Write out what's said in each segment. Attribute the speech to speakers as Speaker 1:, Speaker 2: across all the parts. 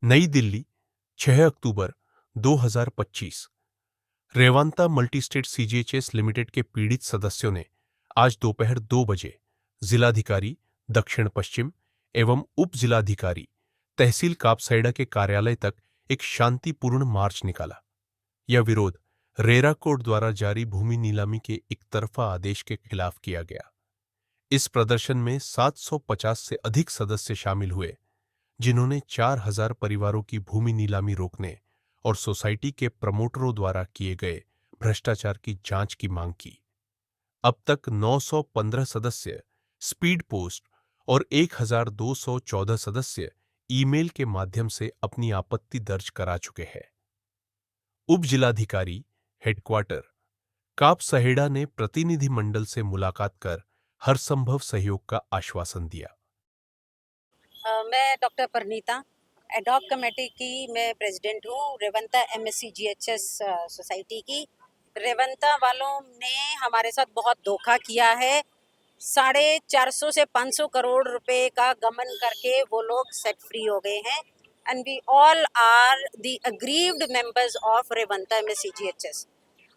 Speaker 1: नई दिल्ली 6 अक्टूबर 2025। Revanta multi-state CGHS limited के पीड़ित सदस्यों ने आज दोपहर 2 बजे जिलाधिकारी दक्षिण पश्चिम एवं उप जिलाधिकारी तहसील कापसैड़ा के कार्यालय तक एक शांतिपूर्ण मार्च निकाला। यह विरोध रेरा कोड द्वारा जारी भूमि नीलामी के एकतरफा आदेश के खिलाफ किया गया। इस प्रदर्शन में 750 से अधिक सदस्य शामिल हुए, जिन्होंने 4000 परिवारों की भूमि नीलामी रोकने और सोसाइटी के प्रमोटरों द्वारा किए गए भ्रष्टाचार की जांच की मांग की। अब तक 915 सदस्य स्पीड पोस्ट और 1214 सदस्य ईमेल के माध्यम से अपनी आपत्ति दर्ज करा चुके हैं। उप जिलाधिकारी हेडक्वार्टर कापसहेड़ा ने प्रतिनिधि मंडल से मुलाकात कर हर संभव सहयोग का आश्वासन दिया।
Speaker 2: मैं डॉक्टर परनीता, एडॉक कमेटी की मैं प्रेसिडेंट हूँ, रेवंता MSCGHS सोसाइटी की। रेवंता वालों ने हमारे साथ बहुत धोखा किया है। 450 से 500 करोड़ रुपए का गमन करके वो लोग सेट फ्री हो गए हैं। And we all are the aggrieved members of Revanta MSCGHS।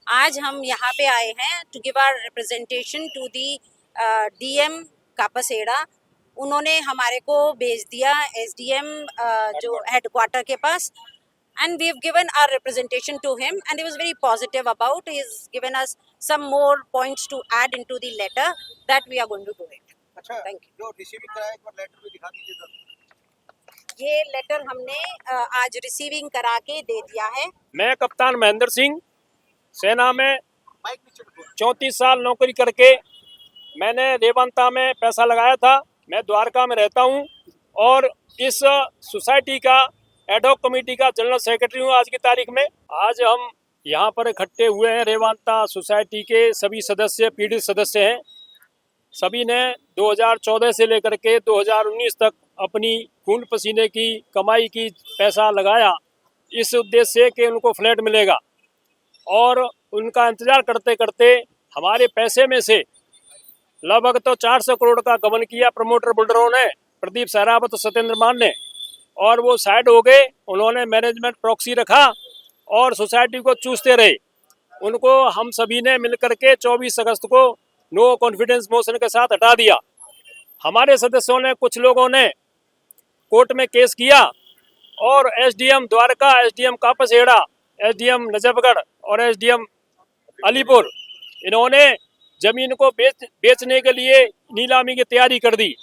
Speaker 2: आज हम यहाँ पे आए हैं to give our representation to the DM Kapashera. उन्होंने हमारे को भेज दिया SDM जो हेडक्वार्टर के पास, and we have given our representation to him and he was very positive about. He has given us some more points to add into the letter that we are going to do it.
Speaker 3: अच्छा,
Speaker 2: Thank you.
Speaker 3: जो receiving कराया एक बार letter भी दिखा दीजिए sir.
Speaker 2: ये letter हमने आज रिसीविंग करा के दे दिया है।
Speaker 4: मैं कप्तान महेंद्र सिंह, सेना में
Speaker 3: माइक नीचे रखो।
Speaker 4: 34 साल नौकरी करके मैंने रेवंता में पैसा लगाया था। मैं द्वारका में रहता हूं और इस सोसाइटी का एडॉक कमेटी का जनरल सेक्रेटरी हूं आज की तारीख में। आज हम यहां पर इकट्ठे हुए हैं। रेवंता सोसाइटी के सभी सदस्य पीड़ित सदस्य हैं। सभी ने 2014 से लेकर के 2019 तक अपनी खून पसीने की कमाई की पैसा लगाया इस उद्देश्य से कि उनको फ्लैट मिलेगा, और उनका इंतजार करते करते हमारे पैसे में से लगभग तो 400 करोड़ का गबन किया प्रमोटर बिल्डरों ने, प्रदीप सहरावत और सत्येंद्र मान ने, और वो साइड हो गए। उन्होंने मैनेजमेंट प्रॉक्सी रखा और सोसाइटी को चूसते रहे। उनको हम सभी ने मिलकर के 24 अगस्त को नो कॉन्फिडेंस मोशन के साथ हटा दिया। हमारे सदस्यों ने, कुछ लोगों ने कोर्ट में केस किया और SDM Dwarka, SDM Kapashera, SDM Najafgarh और SDM अलीपुर, इन्होंने जमीन को बेचने के लिए नीलामी की तैयारी कर दी।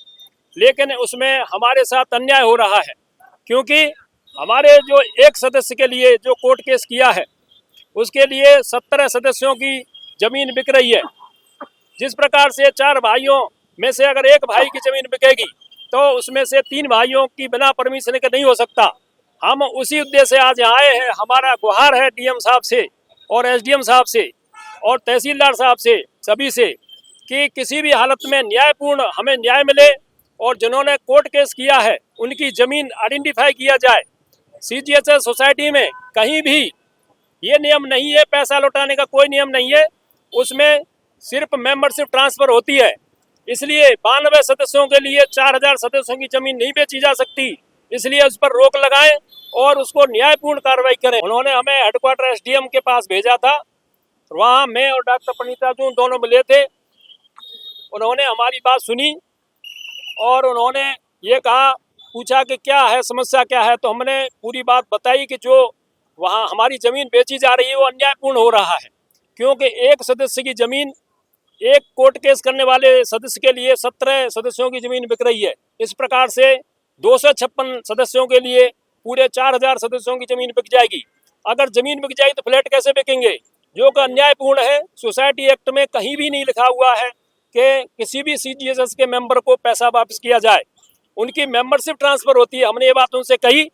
Speaker 4: लेकिन उसमें हमारे साथ अन्याय हो रहा है, क्योंकि हमारे जो एक सदस्य के लिए जो कोर्ट केस किया है उसके लिए 17 सदस्यों की जमीन बिक रही है। जिस प्रकार से 4 भाइयों में से अगर एक भाई की जमीन बिकेगी तो उसमें से 3 भाइयों की बिना परमिशन के नहीं हो सकता। हम उसी उद्देश्य से आज यहाँ आए हैं। हमारा गुहार है DM साहब से और SDM साहब से और तहसीलदार साहब से, सभी से, कि किसी भी हालत में न्यायपूर्ण हमें न्याय मिले और जिन्होंने कोर्ट केस किया है उनकी जमीन आइडेंटिफाई किया जाए। CGHS सोसाइटी में कहीं भी ये नियम नहीं है, पैसा लौटाने का कोई नियम नहीं है। उसमें सिर्फ मेंबरशिप ट्रांसफर होती है। इसलिए 92 सदस्यों के लिए 4000 सदस्यों की जमीन नहीं बेची जा सकती। इसलिए उस पर रोक लगाएं और उसको न्यायपूर्ण कार्रवाई करें। उन्होंने हमें हेडक्वार्टर SDM के पास भेजा था। वहाँ मैं और डॉक्टर परनीता जून दोनों मिले थे। उन्होंने हमारी बात सुनी और उन्होंने ये कहा, पूछा कि क्या है समस्या क्या है, तो हमने पूरी बात बताई कि जो वहाँ हमारी ज़मीन बेची जा रही है वो अन्यायपूर्ण हो रहा है, क्योंकि एक सदस्य की ज़मीन एक कोर्ट केस करने वाले सदस्य के लिए 17 सदस्यों की ज़मीन बिक रही है। इस प्रकार से 256 सदस्यों के लिए पूरे 4000 सदस्यों की ज़मीन बिक जाएगी। अगर ज़मीन बिक जाएगी तो फ्लैट कैसे बिकेंगे, जो कि अन्यायपूर्ण है। सोसाइटी एक्ट में कहीं भी नहीं लिखा हुआ है कि किसी भी CGHS के मेंबर को पैसा वापस किया जाए। उनकी मेंबरशिप ट्रांसफर होती है। हमने ये बात उनसे कही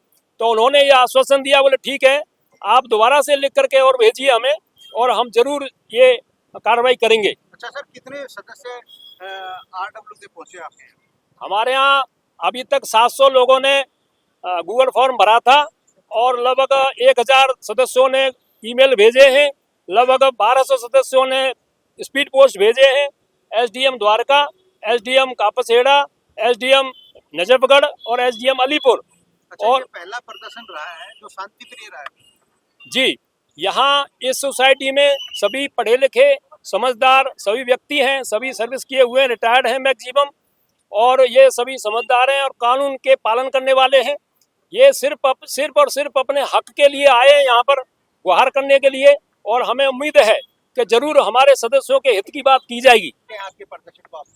Speaker 4: तो उन्होंने ये आश्वासन दिया, बोले ठीक है, आप दोबारा से लिख करके और भेजिए हमें और हम जरूर ये कार्रवाई करेंगे।
Speaker 3: अच्छा सर, कितने सदस्य RW से पहुंचे आपके?
Speaker 4: हमारे यहाँ अभी तक 700 लोगों ने गूगल फॉर्म भरा था और लगभग 1000 सदस्यों ने ईमेल भेजे हैं। लगभग 1200 सदस्यों ने स्पीड पोस्ट भेजे हैं। SDM Dwarka, SDM Kapashera, SDM Najafgarh और SDM अलीपुर,
Speaker 3: अच्छा,
Speaker 4: और
Speaker 3: ये पहला प्रदर्शन रहा है जो शांति प्रिय रहा है।
Speaker 4: जी, यहाँ इस सोसाइटी में सभी पढ़े लिखे समझदार सभी व्यक्ति हैं, सभी सर्विस किए हुए रिटायर्ड हैं मैक्सिमम, और ये सभी समझदार हैं और कानून के पालन करने वाले हैं। ये सिर्फ और सिर्फ अपने हक के लिए आए हैं यहाँ पर गुहार करने के लिए, और हमें उम्मीद है कि जरूर हमारे सदस्यों के हित की बात की जाएगी।
Speaker 3: आज के प्रदर्शन को आप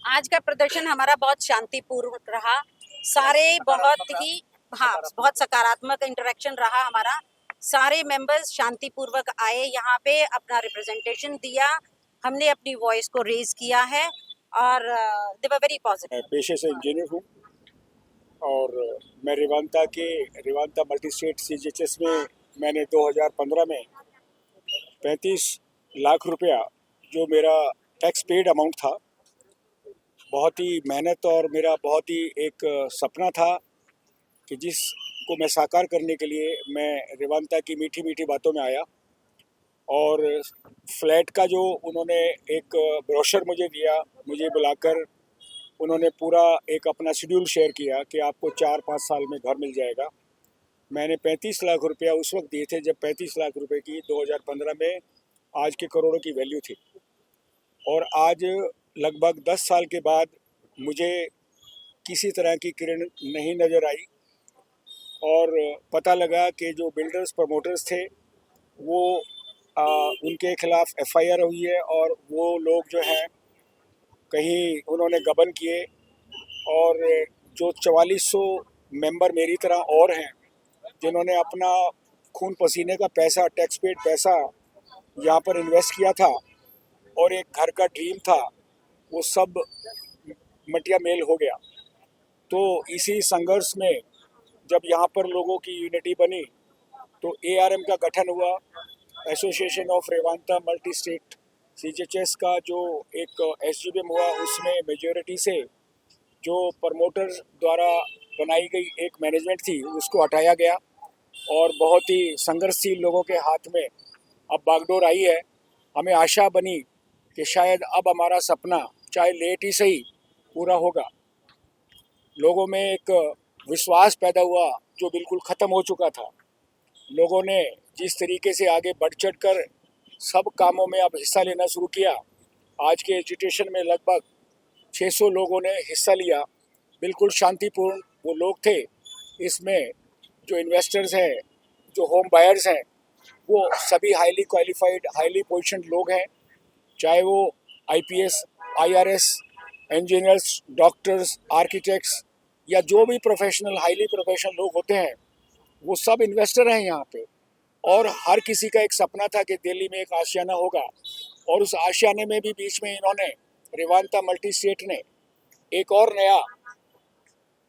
Speaker 2: आज का प्रदर्शन हमारा बहुत शांतिपूर्वक रहा। सारे बहुत ही बहुत सकारात्मक इंटरेक्शन रहा हमारा। सारे मेंबर्स शांतिपूर्वक आए, यहाँ पे अपना रिप्रेजेंटेशन दिया, हमने अपनी वॉइस को रेज किया है और दे वर वेरी पॉजिटिव।
Speaker 5: मैं पेशे से इंजीनियर हूँ और मैं रेवांता मल्टी स्टेट सीजीएचएस में मैंने 2015 में 35 लाख रुपया जो मेरा टैक्स पेड अमाउंट था, बहुत ही मेहनत और मेरा बहुत ही एक सपना था कि जिसको मैं साकार करने के लिए मैं रेवांता की मीठी मीठी बातों में आया। और फ्लैट का जो उन्होंने एक ब्रोशर मुझे दिया, मुझे बुलाकर उन्होंने पूरा एक अपना शेड्यूल शेयर किया कि आपको 4-5 साल में घर मिल जाएगा। मैंने 35 लाख रुपया उस वक्त दिए थे जब 35 लाख रुपए की 2015 में आज के करोड़ों की वैल्यू थी। और आज लगभग 10 साल के बाद मुझे किसी तरह की किरण नहीं नज़र आई और पता लगा कि जो बिल्डर्स प्रमोटर्स थे वो उनके खिलाफ एफआईआर हुई है और वो लोग जो हैं कहीं उन्होंने गबन किए, और जो 4400 मेंबर मेरी तरह और हैं जिन्होंने अपना खून पसीने का पैसा, टैक्स पेड पैसा यहाँ पर इन्वेस्ट किया था और एक घर का ड्रीम था, वो सब मटिया मेल हो गया। तो इसी संघर्ष में जब यहाँ पर लोगों की यूनिटी बनी तो एआरएम का गठन हुआ, association of Revanta multi state CGHS का जो एक एसजीबीएम हुआ, उसमें मेजॉरिटी से जो प्रमोटर द्वारा बनाई गई एक मैनेजमेंट थी उसको हटाया गया और बहुत ही संघर्षशील लोगों के हाथ में अब बागडोर आई है। हमें आशा बनी कि शायद अब हमारा सपना चाहे लेट ही सही पूरा होगा। लोगों में एक विश्वास पैदा हुआ जो बिल्कुल ख़त्म हो चुका था। लोगों ने जिस तरीके से आगे बढ़ चढ़ कर सब कामों में अब हिस्सा लेना शुरू किया। आज के एजुटेशन में लगभग 600 लोगों ने हिस्सा लिया, बिल्कुल शांतिपूर्ण वो लोग थे। इसमें जो इन्वेस्टर्स हैं, जो होम बायर्स हैं, वो सभी हाईली क्वालिफाइड, हाईली पोजीशन्ड लोग हैं, चाहे वो IPS, IRS, engineers, doctors, architects या जो भी प्रोफेशनल, हाईली प्रोफेशनल लोग होते हैं, वो सब इन्वेस्टर हैं यहाँ पे। और हर किसी का एक सपना था कि दिल्ली में एक आशियाना होगा, और उस आशियाने में भी बीच में इन्होंने रेवांता मल्टी स्टेट ने एक और नया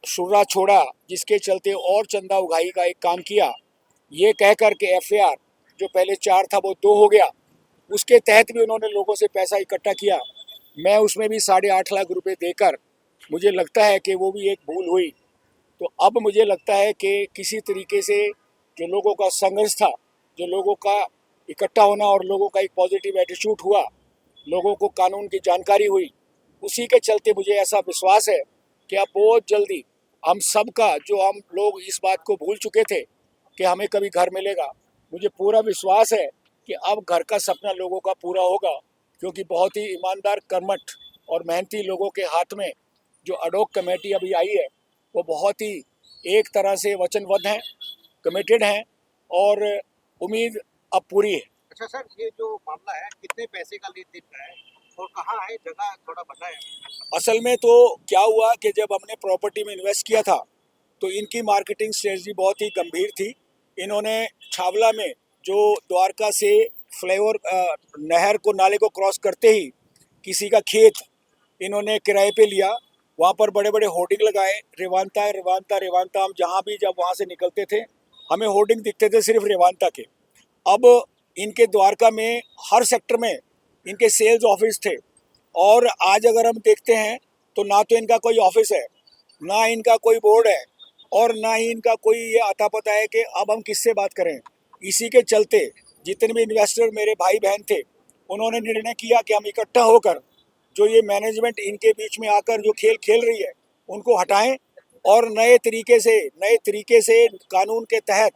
Speaker 5: शुर्रा छोड़ा जिसके चलते और चंदा उगाही का एक काम किया। ये कह कर के एफआईआर जो पहले 4 था वो 2 हो गया, उसके तहत भी उन्होंने लोगों से पैसा इकट्ठा किया। मैं उसमें भी 8.5 लाख रुपए देकर, मुझे लगता है कि वो भी एक भूल हुई। तो अब मुझे लगता है कि किसी तरीके से जो लोगों का संघर्ष था, जो लोगों का इकट्ठा होना और लोगों का एक पॉजिटिव एटीट्यूड हुआ, लोगों को कानून की जानकारी हुई, उसी के चलते मुझे ऐसा विश्वास है कि अब बहुत जल्दी हम सब का, जो हम लोग इस बात को भूल चुके थे कि हमें कभी घर मिलेगा, मुझे पूरा विश्वास है कि अब घर का सपना लोगों का पूरा होगा। क्योंकि बहुत ही ईमानदार, कर्मठ और मेहनती लोगों के हाथ में जो एडॉक कमेटी अभी आई है वो बहुत ही एक तरह से वचनबद्ध हैं, कमिटेड हैं और उम्मीद अब पूरी है।
Speaker 3: अच्छा सर, ये जो मामला है कितने पैसे का लेन देन का है और कहाँ है, जगह थोड़ा बताएं।
Speaker 5: असल में तो क्या हुआ कि जब हमने प्रॉपर्टी में इन्वेस्ट किया था तो इनकी मार्केटिंग स्ट्रेटजी बहुत ही गंभीर थी। इन्होंने छावला में जो द्वारका से फ्लाईओवर नहर को, नाले को क्रॉस करते ही किसी का खेत इन्होंने किराए पे लिया, वहाँ पर बड़े बड़े होर्डिंग लगाए, रेवांता रेवांता रेवांता। हम जहाँ भी जब वहाँ से निकलते थे हमें होर्डिंग दिखते थे सिर्फ रेवांता के। अब इनके द्वारका में हर सेक्टर में इनके सेल्स ऑफिस थे, और आज अगर हम देखते हैं तो ना तो इनका कोई ऑफिस है, ना इनका कोई बोर्ड है, और ना ही इनका कोई ये आता पता है कि अब हम किससे बात करें। इसी के चलते जितने भी इन्वेस्टर मेरे भाई बहन थे उन्होंने निर्णय किया कि हम इकट्ठा होकर जो ये मैनेजमेंट इनके बीच में आकर जो खेल खेल रही है उनको हटाएं और नए तरीके से कानून के तहत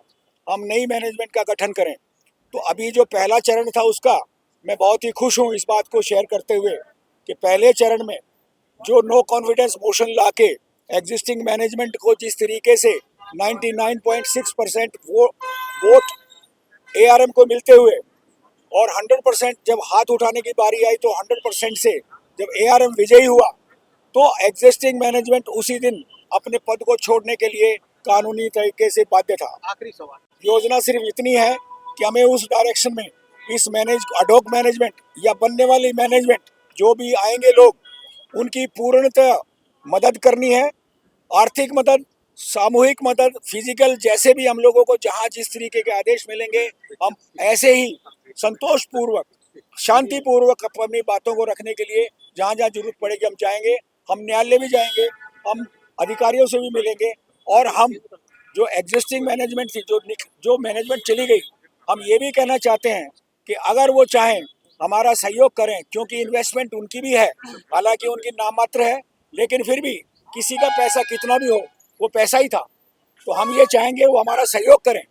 Speaker 5: हम नई मैनेजमेंट का गठन करें। तो अभी जो पहला चरण था उसका मैं बहुत ही खुश हूँ इस बात को शेयर करते हुए कि पहले चरण में जो नो कॉन्फिडेंस मोशन लाके एग्जिस्टिंग मैनेजमेंट को जिस तरीके से 99.6% वोट एआरएम को मिलते हुए और 100% जब हाथ उठाने की बारी आई तो 100% से जब एआरएम विजयी हुआ तो एग्जिस्टिंग मैनेजमेंट उसी दिन अपने पद को छोड़ने के लिए कानूनी तरीके से बाध्य था।
Speaker 3: आखिरी सवाल,
Speaker 5: योजना सिर्फ इतनी है कि हमें उस डायरेक्शन में इस अडॉक मैनेजमेंट या बनने वाली मैनेजमेंट जो भी आएंगे लोग उनकी पूर्णतः मदद करनी है। आर्थिक मदद, सामूहिक मदद, फिजिकल, जैसे भी हम लोगों को जहाँ जिस तरीके के आदेश मिलेंगे हम ऐसे ही संतोषपूर्वक, शांतिपूर्वक अपनी बातों को रखने के लिए जहाँ जहाँ जरूरत पड़ेगी हम जाएंगे। हम न्यायालय भी जाएंगे, हम अधिकारियों से भी मिलेंगे और हम जो एग्जिस्टिंग मैनेजमेंट थी, जो मैनेजमेंट चली गई, हम ये भी कहना चाहते हैं कि अगर वो चाहें हमारा सहयोग करें, क्योंकि इन्वेस्टमेंट उनकी भी है, हालांकि उनकी नाममात्र है, लेकिन फिर भी किसी का पैसा कितना भी हो वो पैसा ही था। तो हम ये चाहेंगे वो हमारा सहयोग करें,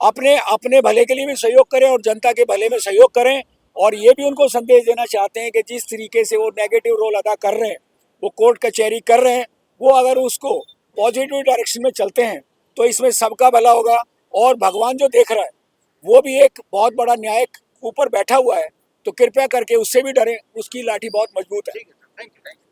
Speaker 5: अपने भले के लिए भी सहयोग करें और जनता के भले में सहयोग करें। और ये भी उनको संदेश देना चाहते हैं कि जिस तरीके से वो नेगेटिव रोल अदा कर रहे हैं, वो कोर्ट कचहरी कर रहे हैं, वो अगर उसको पॉजिटिव डायरेक्शन में चलते हैं तो इसमें सबका भला होगा। और भगवान जो देख रहा है वो भी एक बहुत बड़ा न्यायिक ऊपर बैठा हुआ है, तो कृपया करके उससे भी डरें, उसकी लाठी बहुत मजबूत है।
Speaker 3: ठीक है सर, थैंक यू।